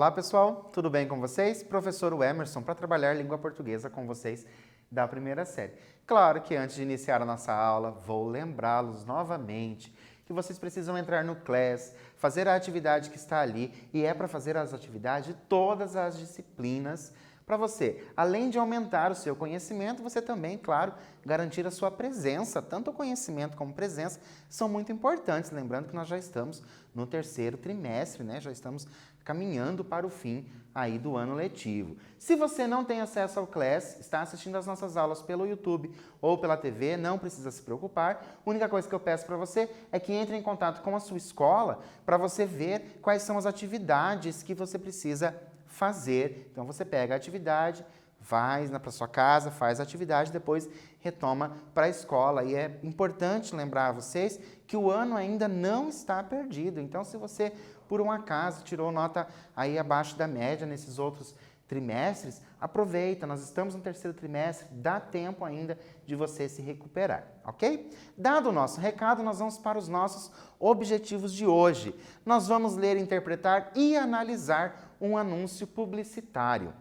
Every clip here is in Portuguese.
Olá pessoal, tudo bem com vocês? Professor Emerson para trabalhar língua portuguesa com vocês da primeira série. Claro que antes de iniciar a nossa aula, vou lembrá-los novamente que vocês precisam entrar no Class, fazer a atividade que está ali e é para fazer as atividades de todas as disciplinas para você. Além de aumentar o seu conhecimento, você também, claro, garantir a sua presença. Tanto o conhecimento como presença são muito importantes. Lembrando que nós já estamos no terceiro trimestre, né? Já estamos caminhando para o fim aí do ano letivo. Se você não tem acesso ao Class, está assistindo as nossas aulas pelo YouTube ou pela TV, não precisa se preocupar. A única coisa que eu peço para você é que entre em contato com a sua escola para você ver quais são as atividades que você precisa fazer. Então você pega a atividade, vai para sua casa, faz a atividade, depois retoma para a escola. E é importante lembrar a vocês que o ano ainda não está perdido. Então se você, por um acaso, tirou nota aí abaixo da média nesses outros trimestres, aproveita, nós estamos no terceiro trimestre, dá tempo ainda de você se recuperar, ok? Dado o nosso recado, nós vamos para os nossos objetivos de hoje. Nós vamos ler, interpretar e analisar um anúncio publicitário.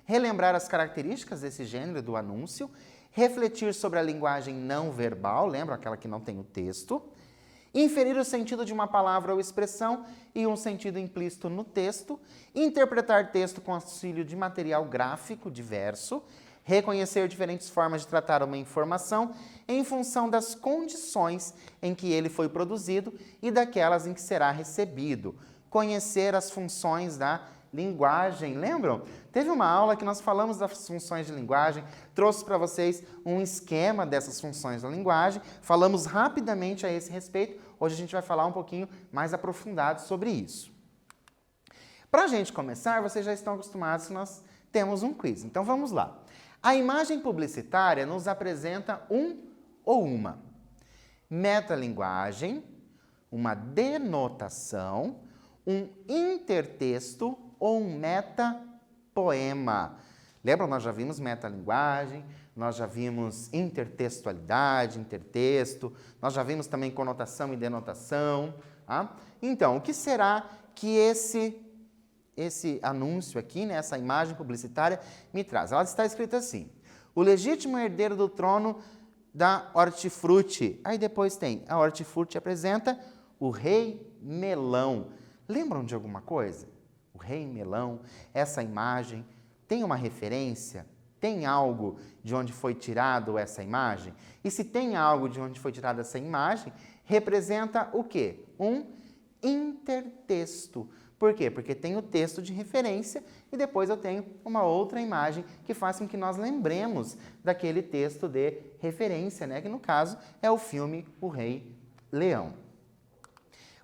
Relembrar as características desse gênero do anúncio, refletir sobre a linguagem não verbal, lembra aquela que não tem o texto, inferir o sentido de uma palavra ou expressão e um sentido implícito no texto, interpretar texto com auxílio de material gráfico diverso, reconhecer diferentes formas de tratar uma informação em função das condições em que ele foi produzido e daquelas em que será recebido, conhecer as funções da linguagem. Lembram? Teve uma aula que nós falamos das funções de linguagem, trouxe para vocês um esquema dessas funções da linguagem, falamos rapidamente a esse respeito. Hoje a gente vai falar um pouquinho mais aprofundado sobre isso. Para a gente começar, vocês já estão acostumados que nós temos um quiz. Então vamos lá. A imagem publicitária nos apresenta um ou uma metalinguagem, uma denotação, um intertexto ou um metapoema. Lembram? Nós já vimos metalinguagem, nós já vimos intertextualidade, intertexto, nós já vimos também conotação e denotação. Tá? Então, o que será que esse anúncio aqui, né, essa imagem publicitária, me traz? Ela está escrita assim: o legítimo herdeiro do trono da Hortifruti. Aí depois tem, a Hortifruti apresenta o rei melão. Lembram de alguma coisa? O rei melão, essa imagem, tem uma referência? Tem algo de onde foi tirado essa imagem? E se tem algo de onde foi tirada essa imagem, representa o quê? Um intertexto. Por quê? Porque tem o texto de referência e depois eu tenho uma outra imagem que faz com que nós lembremos daquele texto de referência, né? Que no caso é o filme O Rei Leão.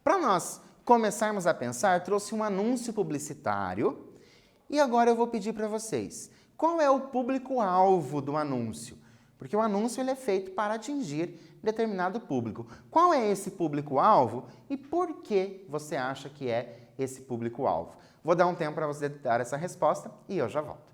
Para nós começarmos a pensar, trouxe um anúncio publicitário e agora eu vou pedir para vocês, qual é o público-alvo do anúncio? Porque o anúncio ele é feito para atingir determinado público. Qual é esse público-alvo e por que você acha que é esse público-alvo? Vou dar um tempo para você dar essa resposta e eu já volto.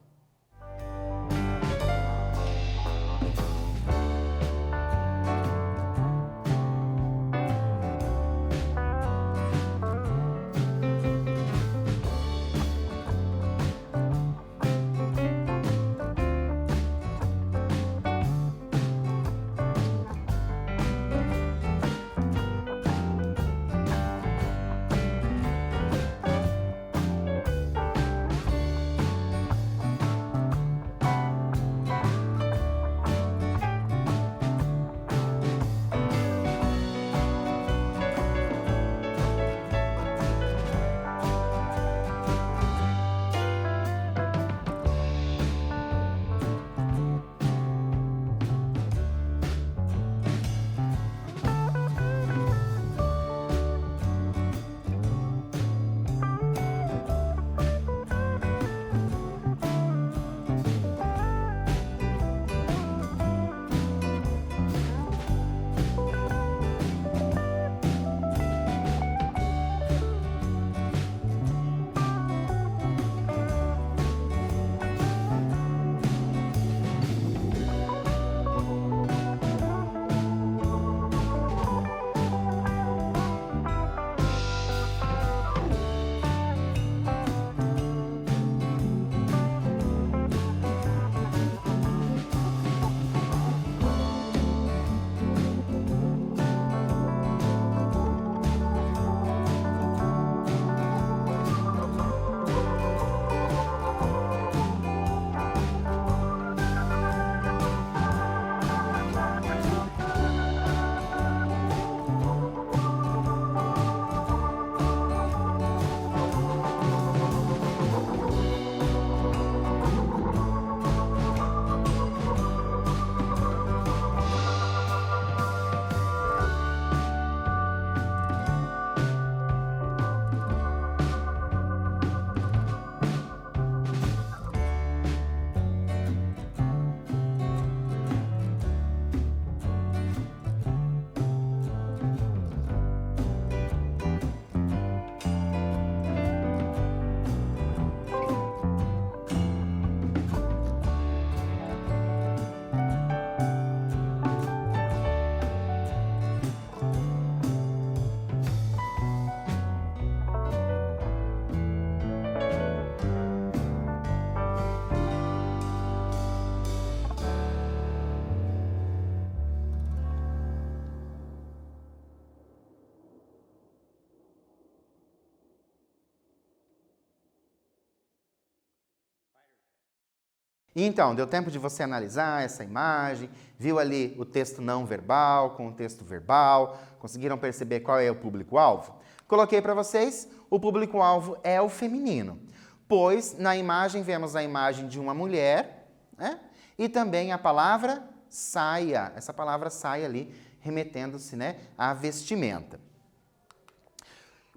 Então, deu tempo de você analisar essa imagem, viu ali o texto não verbal com o texto verbal, conseguiram perceber qual é o público-alvo? Coloquei para vocês, o público-alvo é o feminino, pois na imagem vemos a imagem de uma mulher, né? E também a palavra saia, essa palavra saia ali, remetendo-se, né, à vestimenta.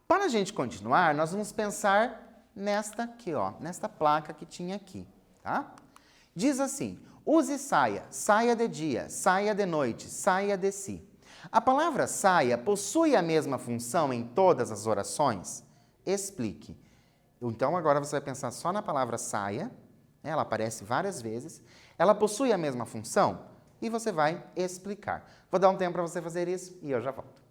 Para a gente continuar, nós vamos pensar nesta aqui, ó, nesta placa que tinha aqui, tá? Diz assim, use saia, saia de dia, saia de noite, saia de si. A palavra saia possui a mesma função em todas as orações? Explique. Então, agora você vai pensar só na palavra saia, né? Ela aparece várias vezes. Ela possui a mesma função? E você vai explicar. Vou dar um tempo para você fazer isso e eu já volto.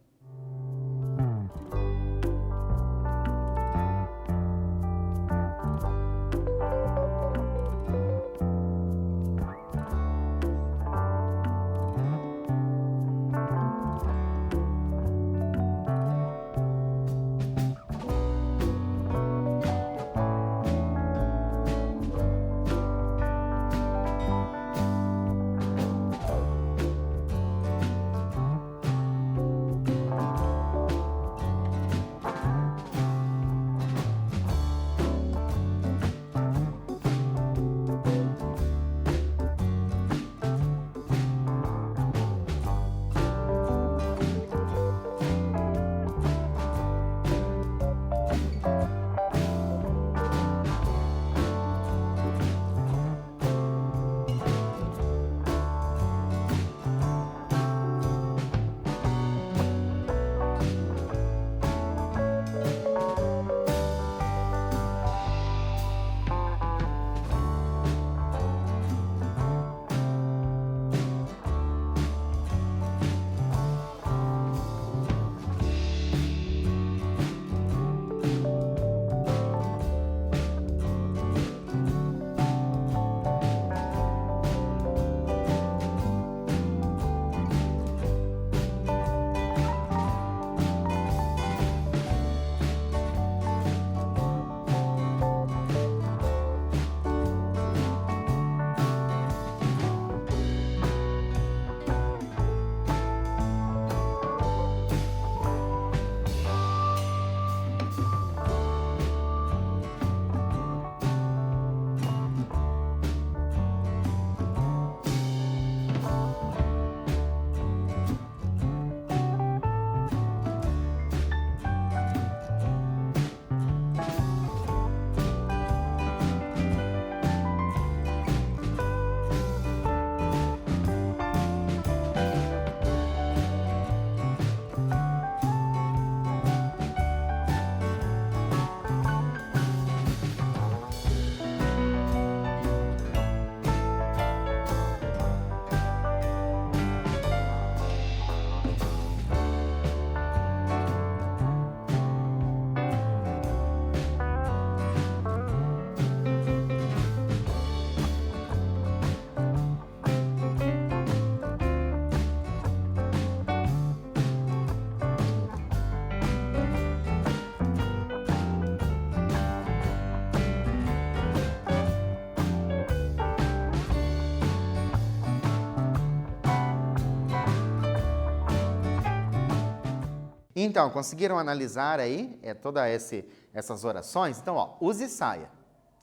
Então, conseguiram analisar aí todas essas orações? Então, ó, use saia.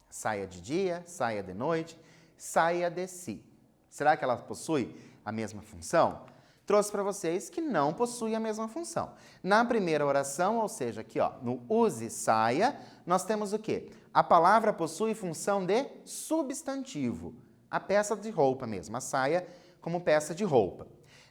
Saia de dia, saia de noite, saia de si. Será que ela possui a mesma função? Trouxe para vocês que não possui a mesma função. Na primeira oração, ou seja, aqui ó, no use saia, nós temos o quê? A palavra possui função de substantivo. A peça de roupa mesmo, a saia como peça de roupa.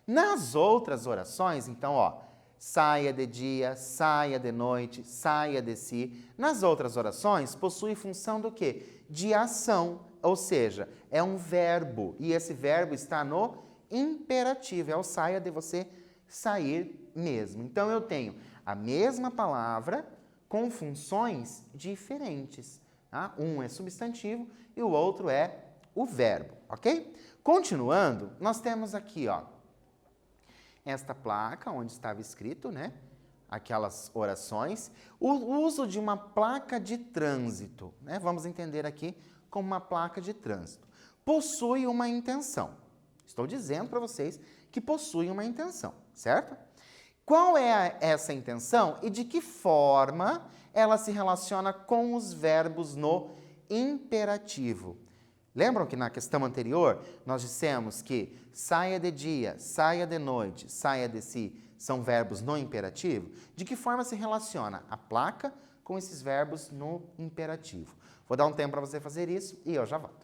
Nas outras orações, então, ó, saia de dia, saia de noite, saia de si. Nas outras orações, possui função do quê? De ação, ou seja, é um verbo. E esse verbo está no imperativo, é o saia de você sair mesmo. Então, eu tenho a mesma palavra com funções diferentes. Tá? Um é substantivo e o outro é o verbo, ok? Continuando, nós temos aqui, ó, esta placa onde estava escrito, né? Aquelas orações. O uso de uma placa de trânsito, né? Vamos entender aqui como uma placa de trânsito. possui uma intenção. Estou dizendo para vocês que possui uma intenção, certo? Qual é essa intenção e de que forma ela se relaciona com os verbos no imperativo? Lembram que na questão anterior nós dissemos que saia de dia, saia de noite, saia de si são verbos no imperativo? De que forma se relaciona a placa com esses verbos no imperativo? Vou dar um tempo para você fazer isso e eu já volto.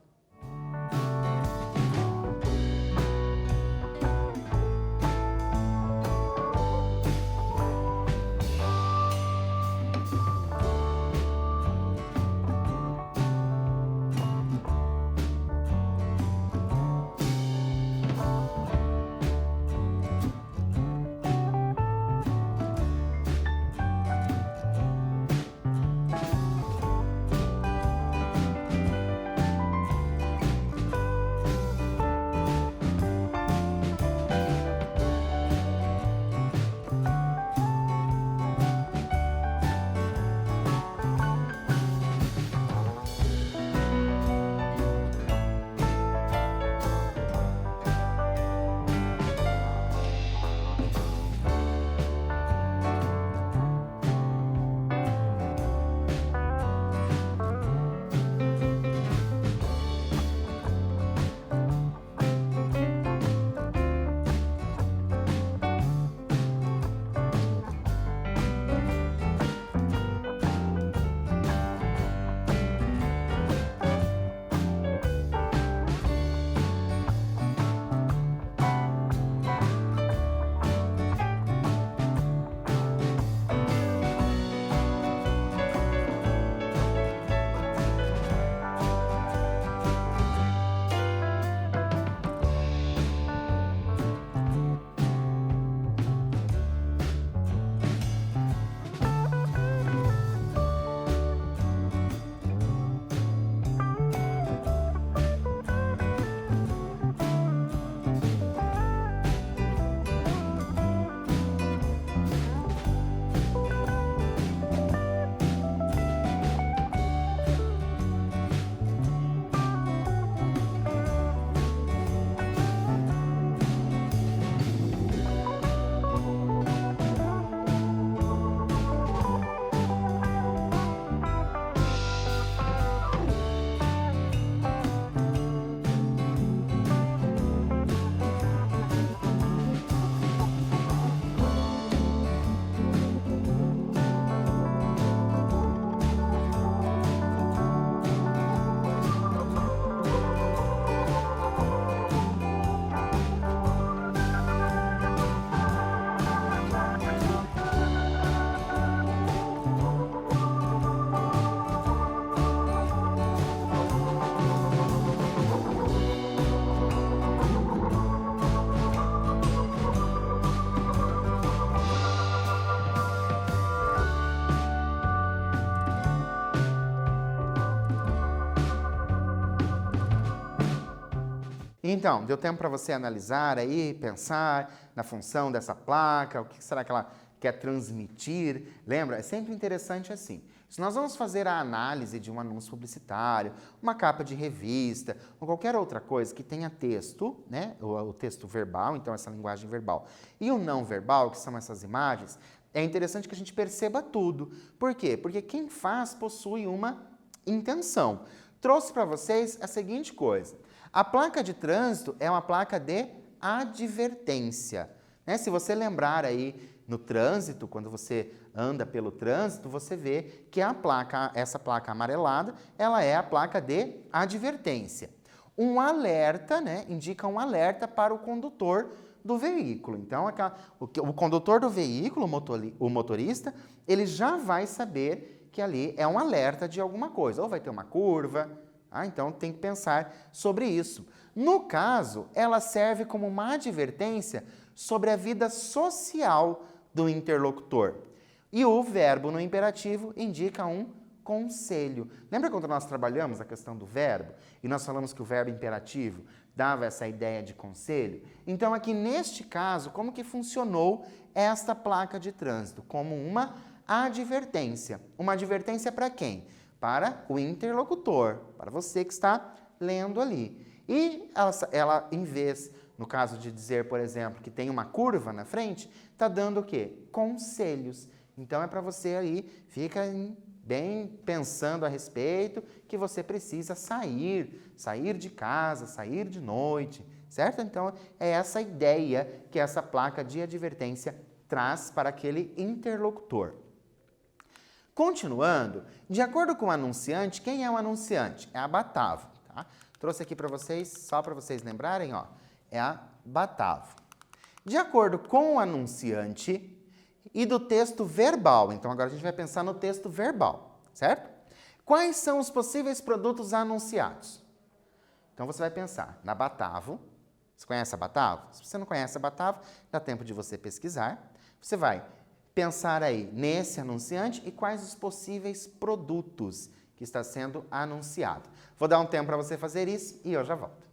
Então, deu tempo para você analisar aí, pensar na função dessa placa, o que será que ela quer transmitir? Lembra? É sempre interessante assim. Se nós vamos fazer a análise de um anúncio publicitário, uma capa de revista, ou qualquer outra coisa que tenha texto, né? O texto verbal, então essa linguagem verbal, e o não verbal, que são essas imagens, é interessante que a gente perceba tudo. Por quê? Porque quem faz possui uma intenção. Trouxe para vocês a seguinte coisa. A placa de trânsito é uma placa de advertência, né? Se você lembrar aí no trânsito, quando você anda pelo trânsito, você vê que a placa, essa placa amarelada, ela é a placa de advertência. Um alerta, né, indica um alerta para o condutor do veículo. Então, o condutor do veículo, o motorista, ele já vai saber que ali é um alerta de alguma coisa, ou vai ter uma curva. Então, tem que pensar sobre isso. No caso, ela serve como uma advertência sobre a vida social do interlocutor. E o verbo no imperativo indica um conselho. Lembra quando nós trabalhamos a questão do verbo? E nós falamos que o verbo imperativo dava essa ideia de conselho? Então, aqui neste caso, como que funcionou esta placa de trânsito? Como uma advertência. Uma advertência para quem? Para o interlocutor, para você que está lendo ali. E ela, em vez, no caso de dizer, por exemplo, que tem uma curva na frente, está dando o quê? Conselhos. Então, é para você aí, fica bem pensando a respeito que você precisa sair de casa, sair de noite, certo? Então, é essa ideia que essa placa de advertência traz para aquele interlocutor. Continuando, de acordo com o anunciante, quem é o anunciante? É a Batavo, tá? Trouxe aqui para vocês, só para vocês lembrarem, ó, é a Batavo. De acordo com o anunciante e do texto verbal, então agora a gente vai pensar no texto verbal, certo? Quais são os possíveis produtos anunciados? Então você vai pensar na Batavo. Você conhece a Batavo? Se você não conhece a Batavo, dá tempo de você pesquisar. Você vai pensar aí nesse anunciante e quais os possíveis produtos que está sendo anunciado. Vou dar um tempo para você fazer isso e eu já volto.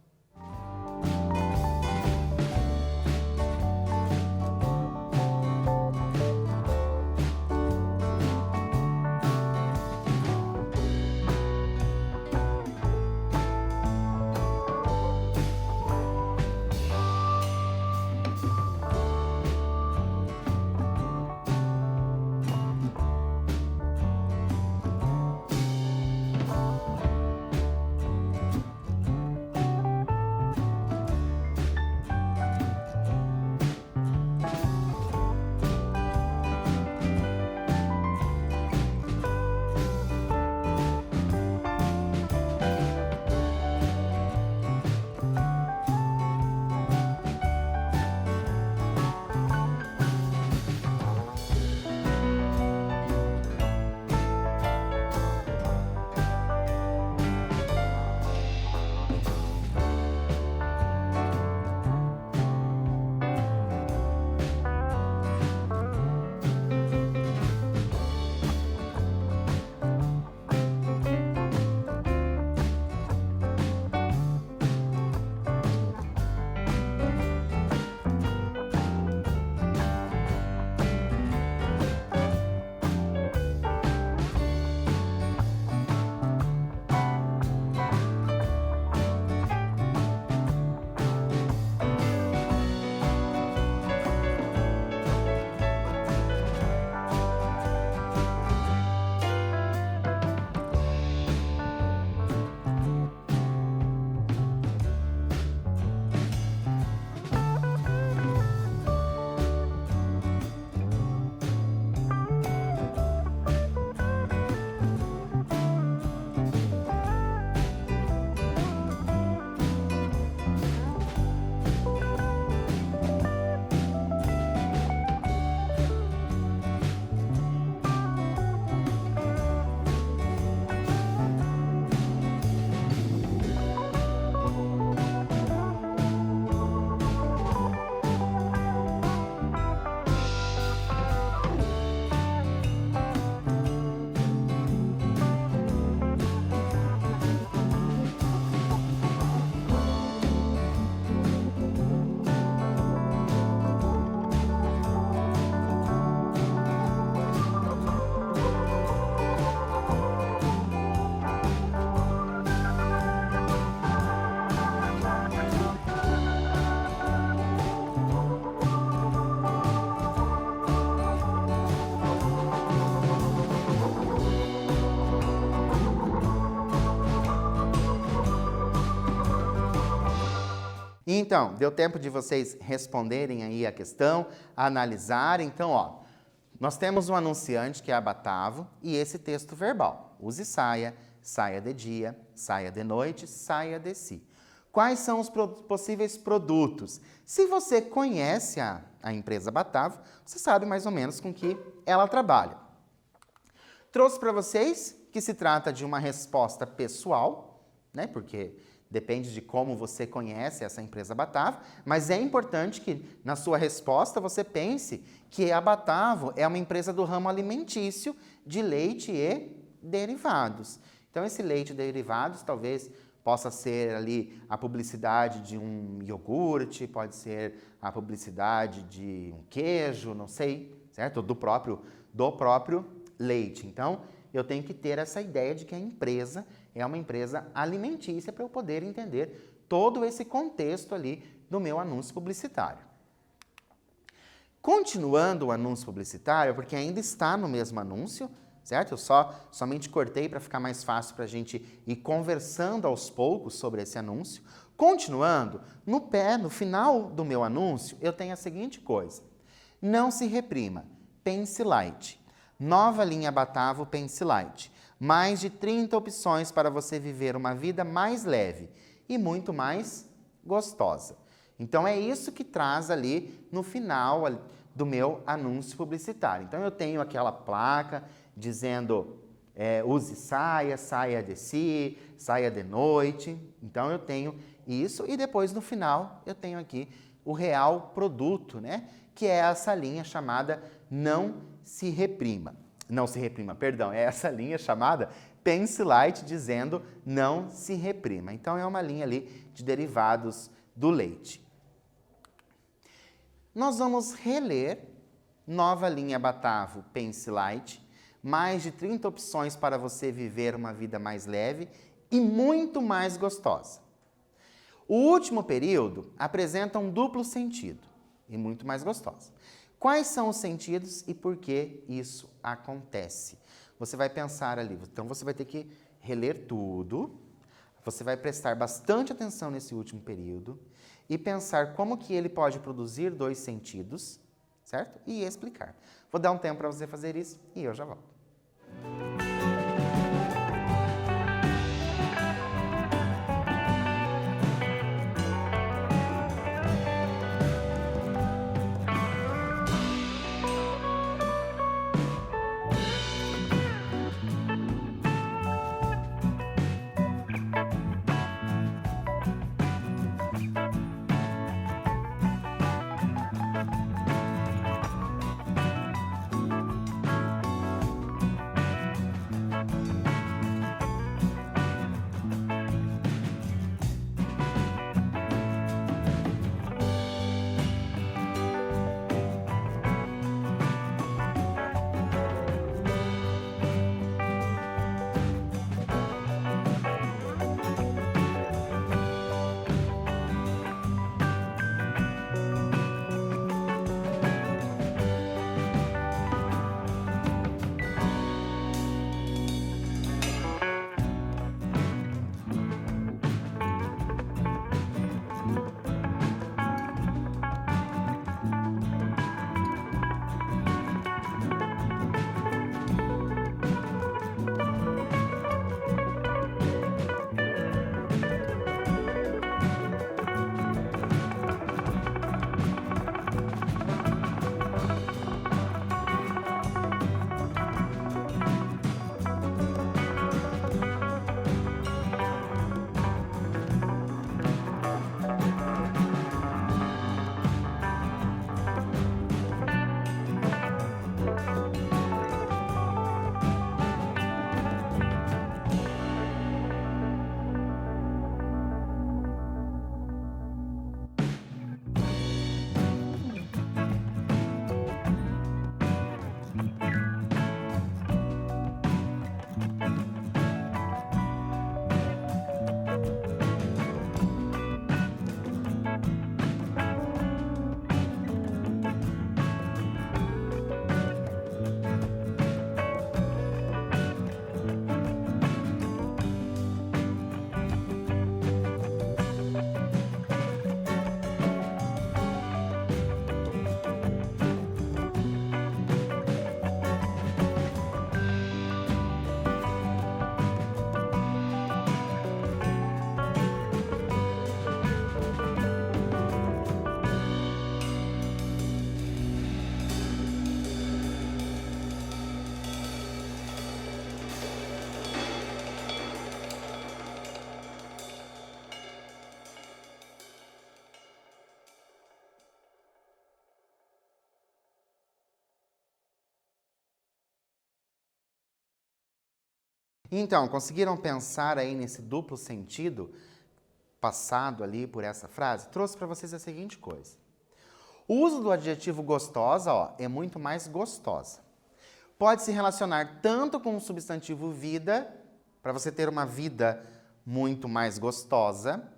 Então, deu tempo de vocês responderem aí a questão, analisarem. Então, ó, nós temos um anunciante que é a Batavo e esse texto verbal. Use saia, saia de dia, saia de noite, saia de si. Quais são os possíveis produtos? Se você conhece a empresa Batavo, você sabe mais ou menos com que ela trabalha. Trouxe para vocês que se trata de uma resposta pessoal, né? Porque depende de como você conhece essa empresa Batavo, mas é importante que na sua resposta você pense que a Batavo é uma empresa do ramo alimentício de leite e derivados. Então, esse leite e derivados talvez possa ser ali a publicidade de um iogurte, pode ser a publicidade de um queijo, não sei, certo? Do próprio leite. Então, eu tenho que ter essa ideia de que a empresa é uma empresa alimentícia para eu poder entender todo esse contexto ali do meu anúncio publicitário. Continuando o anúncio publicitário, porque ainda está no mesmo anúncio, certo? Eu somente cortei para ficar mais fácil para a gente ir conversando aos poucos sobre esse anúncio. Continuando, no final do meu anúncio, eu tenho a seguinte coisa. Não se reprima. Pense Light. Nova linha Batavo Pense Light. Mais de 30 opções para você viver uma vida mais leve e muito mais gostosa. Então, é isso que traz ali no final do meu anúncio publicitário. Então, eu tenho aquela placa dizendo use saia, saia de si, saia de noite. Então, eu tenho isso e depois, no final, eu tenho aqui o real produto, né? Que é essa linha chamada Não se reprima. Não se reprima, perdão, é essa linha chamada Pense Light, dizendo não se reprima. Então, é uma linha ali de derivados do leite. Nós vamos reler Nova linha Batavo Pense Light, mais de 30 opções para você viver uma vida mais leve e muito mais gostosa. O último período apresenta um duplo sentido e muito mais gostosa. Quais são os sentidos e por que isso acontece? Você vai pensar ali, então você vai ter que reler tudo, você vai prestar bastante atenção nesse último período e pensar como que ele pode produzir dois sentidos, certo? E explicar. Vou dar um tempo para você fazer isso e eu já volto. Então, conseguiram pensar aí nesse duplo sentido passado ali por essa frase? Trouxe para vocês a seguinte coisa. O uso do adjetivo gostosa, é muito mais gostosa. Pode se relacionar tanto com o substantivo vida, para você ter uma vida muito mais gostosa,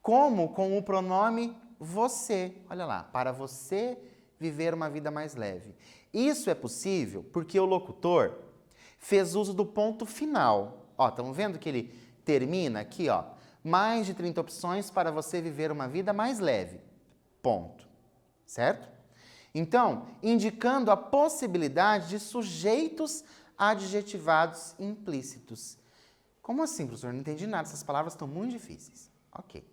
como com o pronome você. Olha lá, para você viver uma vida mais leve. Isso é possível porque o locutor fez uso do ponto final. Ó, estão vendo que ele termina aqui, ó. Mais de 30 opções para você viver uma vida mais leve. Ponto. Certo? Então, indicando a possibilidade de sujeitos adjetivados implícitos. Como assim, professor? Não entendi nada. Essas palavras estão muito difíceis. Ok.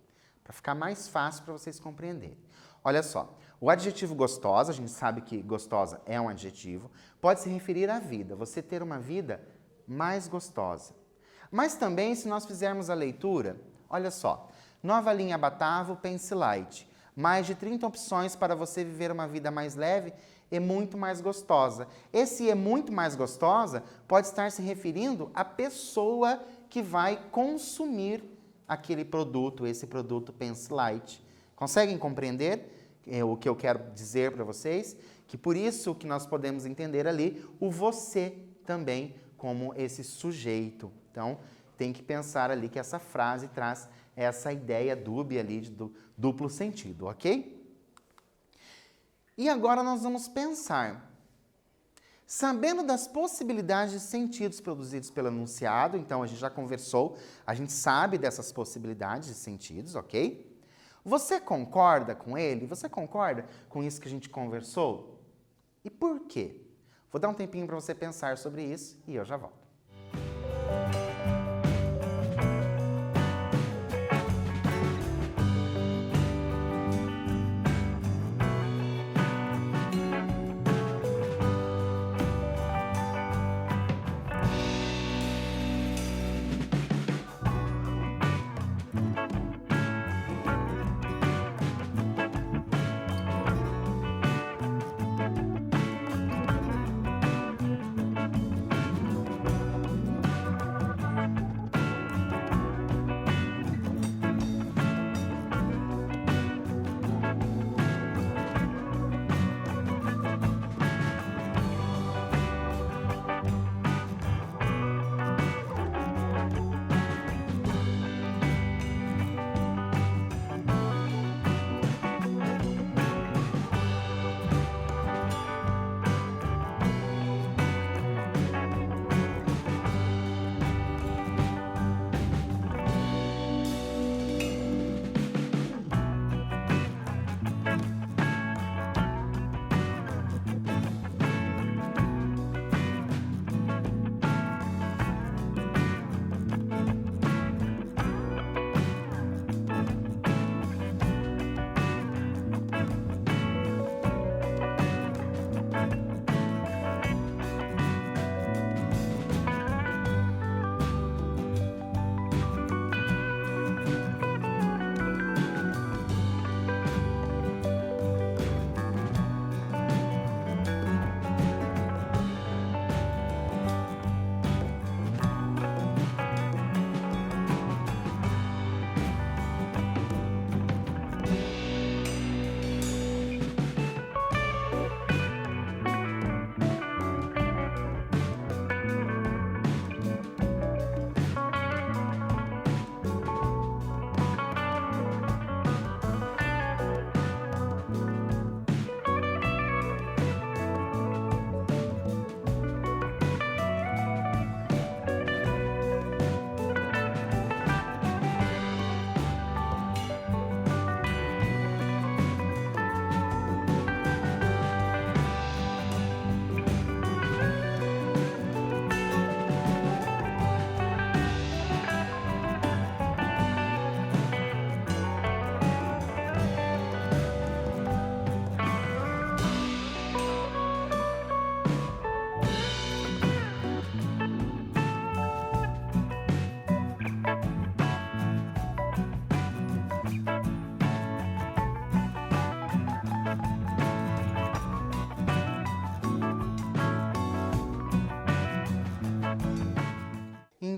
Para ficar mais fácil para vocês compreenderem. Olha só. O adjetivo gostosa, a gente sabe que gostosa é um adjetivo, pode se referir à vida. Você ter uma vida mais gostosa. Mas também, se nós fizermos a leitura, olha só. Nova linha Batavo, Pensilite. Mais de 30 opções para você viver uma vida mais leve e muito mais gostosa. Esse é muito mais gostosa pode estar se referindo à pessoa que vai consumir aquele produto, esse produto Pensilite. Conseguem compreender o que eu quero dizer para vocês? Que por isso que nós podemos entender ali o você também como esse sujeito. Então, tem que pensar ali que essa frase traz essa ideia dúbia ali do duplo sentido, ok? E agora nós vamos pensar. Sabendo das possibilidades de sentidos produzidos pelo enunciado, então a gente já conversou, a gente sabe dessas possibilidades de sentidos, ok? Você concorda com ele? Você concorda com isso que a gente conversou? E por quê? Vou dar um tempinho para você pensar sobre isso e eu já volto.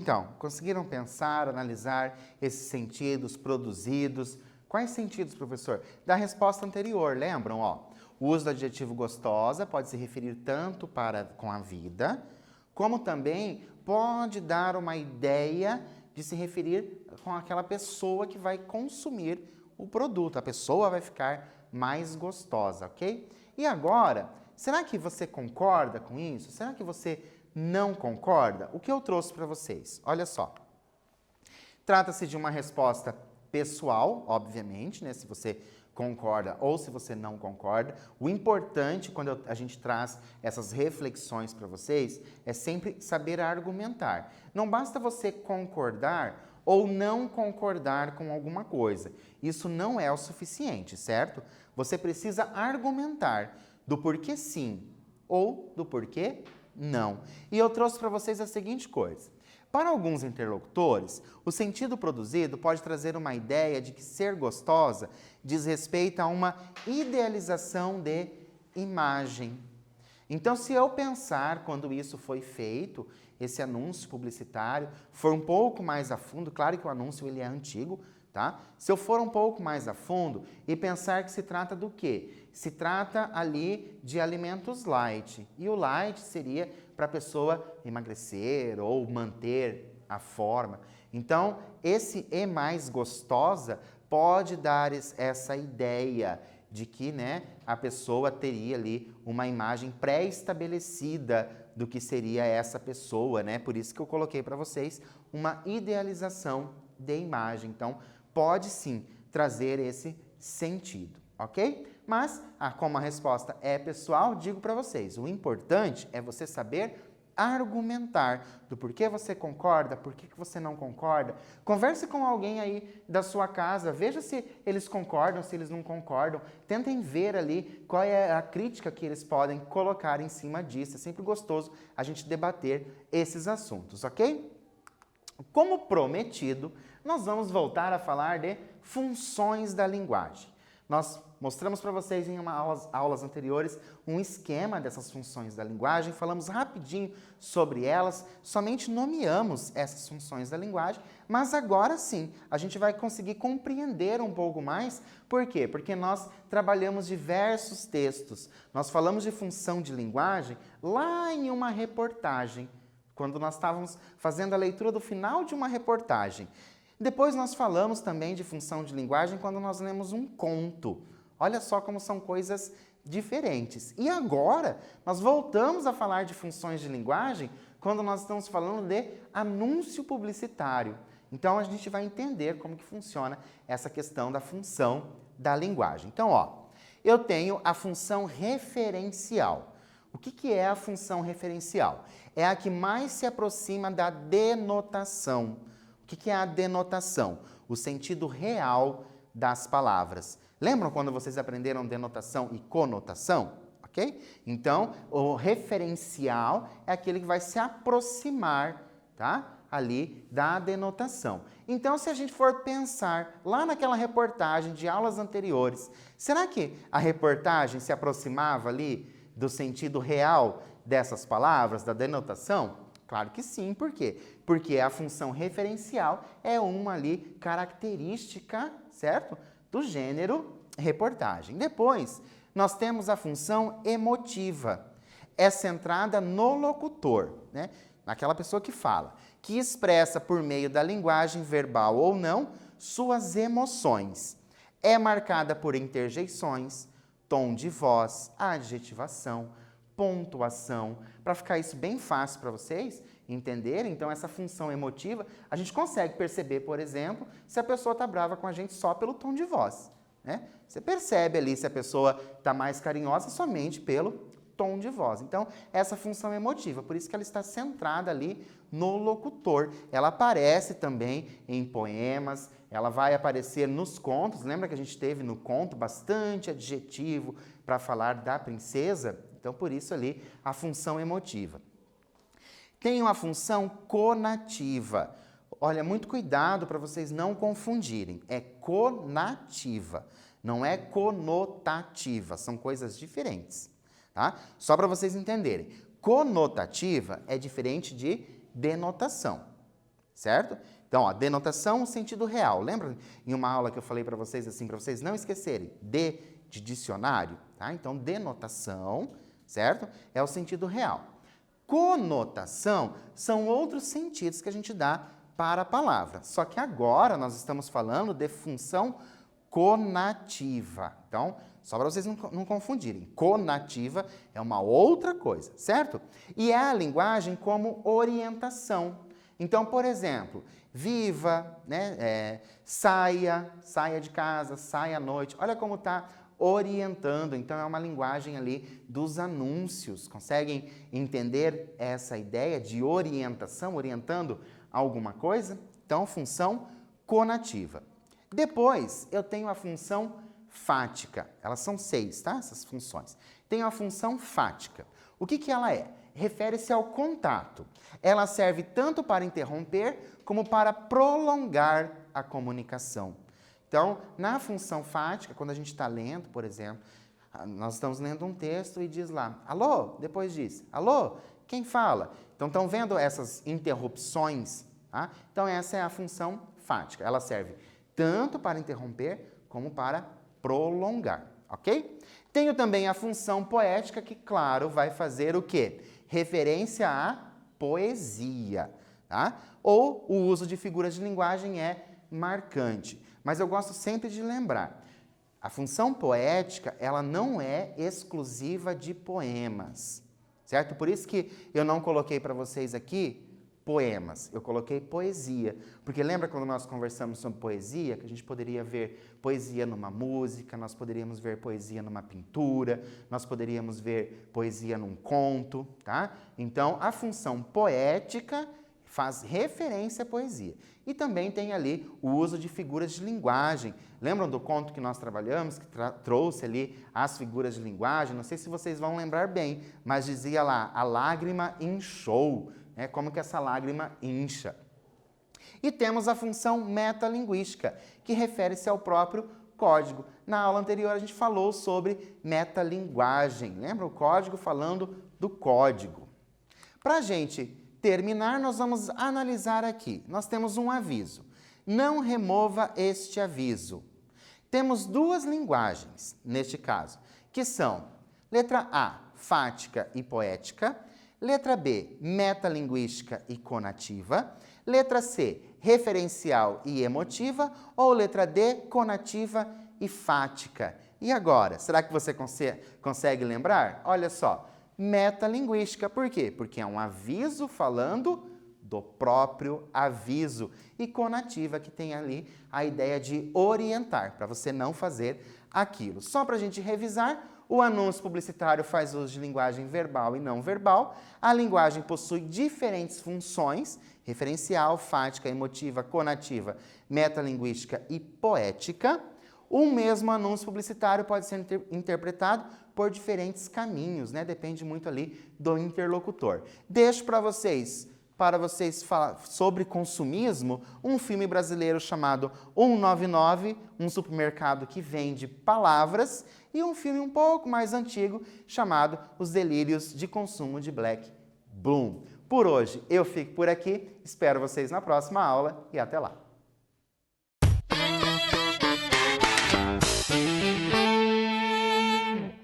Então, conseguiram pensar, analisar esses sentidos produzidos? Quais sentidos, professor? Da resposta anterior, lembram? Ó, o uso do adjetivo gostosa pode se referir tanto com a vida, como também pode dar uma ideia de se referir com aquela pessoa que vai consumir o produto. A pessoa vai ficar mais gostosa, ok? E agora, será que você concorda com isso? Será que você não concorda? O que eu trouxe para vocês? Olha só. Trata-se de uma resposta pessoal, obviamente, né? Se você concorda ou se você não concorda. O importante quando a gente traz essas reflexões para vocês é sempre saber argumentar. Não basta você concordar ou não concordar com alguma coisa. Isso não é o suficiente, certo? Você precisa argumentar do porquê sim ou do porquê não. E eu trouxe para vocês a seguinte coisa. Para alguns interlocutores, o sentido produzido pode trazer uma ideia de que ser gostosa diz respeito a uma idealização de imagem. Então, se eu pensar quando isso foi feito, esse anúncio publicitário, for um pouco mais a fundo, claro que o anúncio ele é antigo, tá? Se eu for um pouco mais a fundo e pensar que se trata do quê? Se trata ali de alimentos light. E o light seria para a pessoa emagrecer ou manter a forma. Então, esse e mais gostosa pode dar essa ideia de que, né, a pessoa teria ali uma imagem pré-estabelecida do que seria essa pessoa, né? Por isso que eu coloquei para vocês uma idealização de imagem. Então, pode sim trazer esse sentido, ok? Mas, como a resposta é pessoal, digo para vocês, o importante é você saber argumentar do porquê você concorda, por que você não concorda. Converse com alguém aí da sua casa, veja se eles concordam, se eles não concordam. Tentem ver ali qual é a crítica que eles podem colocar em cima disso. É sempre gostoso a gente debater esses assuntos, ok? Como prometido, nós vamos voltar a falar de funções da linguagem. Nós mostramos para vocês em aulas anteriores um esquema dessas funções da linguagem, falamos rapidinho sobre elas, somente nomeamos essas funções da linguagem, mas agora sim, a gente vai conseguir compreender um pouco mais. Por quê? Porque nós trabalhamos diversos textos. Nós falamos de função de linguagem lá em uma reportagem, quando nós estávamos fazendo a leitura do final de uma reportagem. Depois nós falamos também de função de linguagem quando nós lemos um conto. Olha só como são coisas diferentes. E agora nós voltamos a falar de funções de linguagem quando nós estamos falando de anúncio publicitário. Então a gente vai entender como que funciona essa questão da função da linguagem. Então, ó, eu tenho a função referencial. O que é a função referencial? É a que mais se aproxima da denotação. O que é a denotação? O sentido real das palavras. Lembram quando vocês aprenderam denotação e conotação? Ok? Então, o referencial é aquele que vai se aproximar, tá? Ali da denotação. Então, se a gente for pensar lá naquela reportagem de aulas anteriores, será que a reportagem se aproximava ali do sentido real dessas palavras, da denotação? Claro que sim, por quê? Porque a função referencial é uma ali característica, certo? Do gênero reportagem. Depois, nós temos a função emotiva. É centrada no locutor, né? Naquela pessoa que fala, que expressa por meio da linguagem verbal ou não suas emoções. É marcada por interjeições, tom de voz, adjetivação, pontuação. Para ficar isso bem fácil para vocês entenderem, então essa função emotiva, a gente consegue perceber, por exemplo, se a pessoa está brava com a gente só pelo tom de voz, né? Você percebe ali se a pessoa está mais carinhosa somente pelo tom de voz. Então, essa função emotiva, por isso que ela está centrada ali no locutor. Ela aparece também em poemas, ela vai aparecer nos contos. Lembra que a gente teve no conto bastante adjetivo para falar da princesa? Então, por isso ali, a função emotiva. Tem uma função conativa. Olha, muito cuidado para vocês não confundirem. É conativa, não é conotativa. São coisas diferentes, tá? Só para vocês entenderem. Conotativa é diferente de denotação, certo? Então, ó, denotação no sentido real. Lembra em uma aula que eu falei para vocês assim, para vocês não esquecerem, de dicionário, tá? Então, denotação, certo? É o sentido real. Conotação são outros sentidos que a gente dá para a palavra. Só que agora nós estamos falando de função conativa. Então, só para vocês não confundirem, conativa é uma outra coisa, certo? E é a linguagem como orientação. Então, por exemplo, viva, né? Saia de casa, saia à noite. Olha como está orientando. Então, é uma linguagem ali dos anúncios. Conseguem entender essa ideia de orientação, orientando alguma coisa? Então, função conativa. Depois, eu tenho a função fática. Elas são 6, tá? Essas funções. Tenho a função fática. O que ela é? Refere-se ao contato. Ela serve tanto para interromper como para prolongar a comunicação. Então, na função fática, quando a gente está lendo, por exemplo, nós estamos lendo um texto e diz lá, alô, depois diz, alô, quem fala? Então, estão vendo essas interrupções? Tá? Então, essa é a função fática. Ela serve tanto para interromper como para prolongar, ok? Tenho também a função poética que, claro, vai fazer o quê? Referência à poesia, tá? Ou o uso de figuras de linguagem é marcante. Mas eu gosto sempre de lembrar, a função poética, ela não é exclusiva de poemas, certo? Por isso que eu não coloquei para vocês aqui poemas, eu coloquei poesia. Porque lembra quando nós conversamos sobre poesia, que a gente poderia ver poesia numa música, nós poderíamos ver poesia numa pintura, nós poderíamos ver poesia num conto, tá? Então, a função poética faz referência à poesia. E também tem ali o uso de figuras de linguagem. Lembram do conto que nós trabalhamos, que trouxe ali as figuras de linguagem? Não sei se vocês vão lembrar bem, mas dizia lá, a lágrima inchou. Como que essa lágrima incha. E temos a função metalinguística, que refere-se ao próprio código. Na aula anterior a gente falou sobre metalinguagem. Lembra o código falando do código? Para a gente terminar, nós vamos analisar aqui. Nós temos um aviso. Não remova este aviso. Temos duas linguagens, neste caso, que são letra A, fática e poética, letra B, metalinguística e conativa, letra C, referencial e emotiva, ou letra D, conativa e fática. E agora, será que você consegue lembrar? Olha só, metalinguística, por quê? Porque é um aviso falando do próprio aviso. E conativa, que tem ali a ideia de orientar, para você não fazer aquilo. Só para a gente revisar, o anúncio publicitário faz uso de linguagem verbal e não verbal. A linguagem possui diferentes funções, referencial, fática, emotiva, conativa, metalinguística e poética. O mesmo anúncio publicitário pode ser interpretado por diferentes caminhos, né? Depende muito ali do interlocutor. Deixo para vocês falar sobre consumismo, um filme brasileiro chamado 199, um supermercado que vende palavras, e um filme um pouco mais antigo chamado Os Delírios de Consumo de Black Bloom. Por hoje eu fico por aqui, espero vocês na próxima aula e até lá!